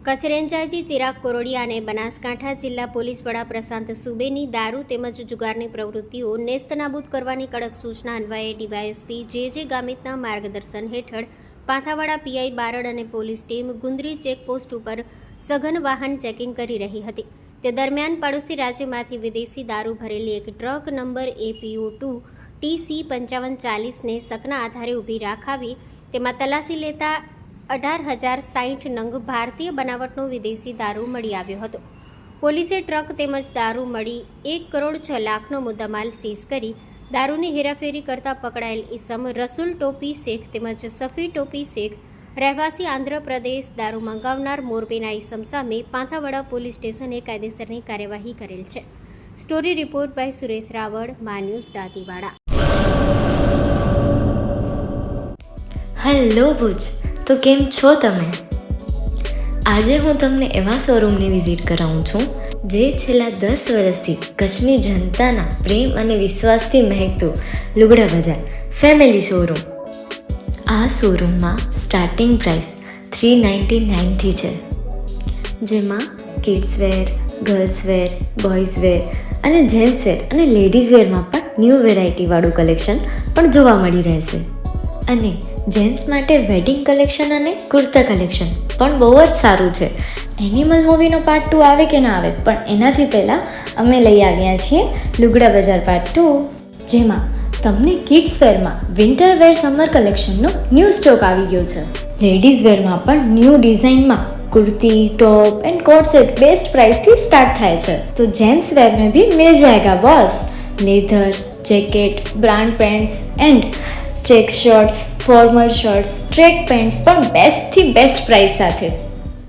Kutch range IG Chirag Korodiya અને બનાસકાંઠા જિલ્લા police વડા પ્રશાંત સુબેની દારૂ તેમજ જુગારની પ્રવૃત્તિઓ નેસ્તનાબૂદ કરવાની કડક સૂચના અન્વયે ડીવાયએસપી જે ગામિતના માર્ગદર્શન હેઠળ પાંથાવાડા પીઆઈ બારડ અને પોલીસ ટીમ ગુંદરી ચેકપોસ્ટ ઉપર સઘન વાહન ચેકિંગ કરી રહી હતી। તે દરમિયાન પડોશી રાજ્યમાંથી વિદેશી દારૂ ભરેલી એક ટ્રક નંબર APO2 TC 5540ને શકના આધારે ઊભી રાખાવી તેમાં તલાશી લેતા 18,060 નંગ ભારતીય બનાવટનો વિદેશી દારૂ મળી આવ્યો હતો। પોલીસે ટ્રક તેમજ દારૂ મળી 1,06,00,000નો મુદ્દામાલ સીઝ કરી દારૂની હેરાફેરી કરતા પકડાયેલ ઈસમ રસુલ ટોપી શેખ તેમજ સફી ટોપી શેખ રહેવાસી આંધ્રપ્રદેશ દારૂ મંગાવનાર મોરબીના ઈસમ સામે પાંથાવાડા પોલીસ સ્ટેશને કાયદેસરની કાર્યવાહી કરેલ છે। Story report by Suresh Raval, Maa news Dantiwada. Hello Bhuj, તો કેમ છો તમે? આજે હું તમને એવા શોરૂમની વિઝિટ કરાવું છું જે છેલ્લા 10 વર્ષથી કચ્છની જનતાના પ્રેમ અને વિશ્વાસથી મહેકતું લુગડા બજાર ફેમિલી શોરૂમ। આ શોરૂમમાં સ્ટાર્ટિંગ પ્રાઇસ 399થી છે, જેમાં kids wear, girls wear, boys wear અને જેન્ટ્સ વેર અને લેડીઝ વેરમાં પણ ન્યૂ વેરાયટીવાળું કલેક્શન પણ જોવા મળી રહેશે। અને જેન્ટ્સ માટે વેડિંગ કલેક્શન અને કુર્તા કલેક્શન પણ બહુ જ સારું છે। એનિમલ મૂવીનો પાર્ટ 2 આવે કે ના આવે, પણ એનાથી પહેલાં અમે લઈ આવ્યા છીએ લુગડા બજાર પાર્ટ 2, જેમાં તમને કિડ્સ વેરમાં વિન્ટર વેર સમર કલેક્શનનો ન્યૂ સ્ટોક આવી ગયો છે। લેડીઝ વેરમાં પણ ન્યૂ ડિઝાઇનમાં kurti, top and coat set best price थी स्टार्ट थाय छे। तो जेंट्स वेर में भी मिल जाएगा boss. Leather, jacket, brand pants and check shirts, formal shirts, track pants पर बेस्ट थी बेस्ट प्राइस साथे।